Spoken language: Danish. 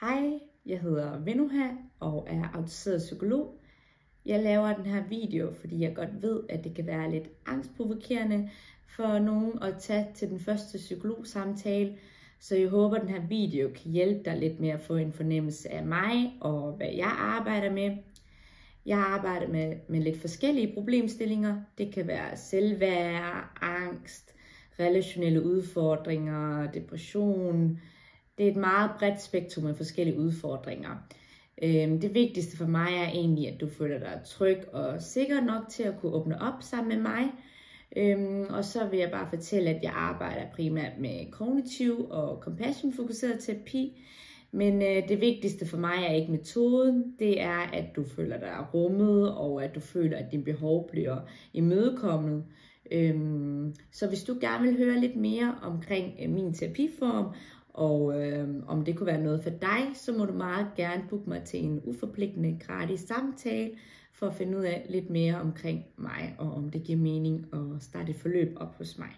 Hej, jeg hedder Venuha og er autoriseret psykolog. Jeg laver den her video, fordi jeg godt ved, at det kan være lidt angstprovokerende for nogen at tage til den første psykologsamtale. Så jeg håber, at den her video kan hjælpe dig lidt med at få en fornemmelse af mig og hvad jeg arbejder med. Jeg arbejder med lidt forskellige problemstillinger. Det kan være selvværd, angst, relationelle udfordringer, depression. Det er et meget bredt spektrum af forskellige udfordringer. Det vigtigste for mig er egentlig, at du føler dig tryg og sikker nok til at kunne åbne op sammen med mig. Og så vil jeg bare fortælle, at jeg arbejder primært med kognitiv og compassion-fokuseret terapi. Men det vigtigste for mig er ikke metoden. Det er, at du føler dig rummet, og at du føler, at dine behov bliver imødekommet. Så hvis du gerne vil høre lidt mere omkring min terapiform, og om det kunne være noget for dig, så må du meget gerne booke mig til en uforpligtende gratis samtale, for at finde ud af lidt mere omkring mig, og om det giver mening at starte et forløb op hos mig.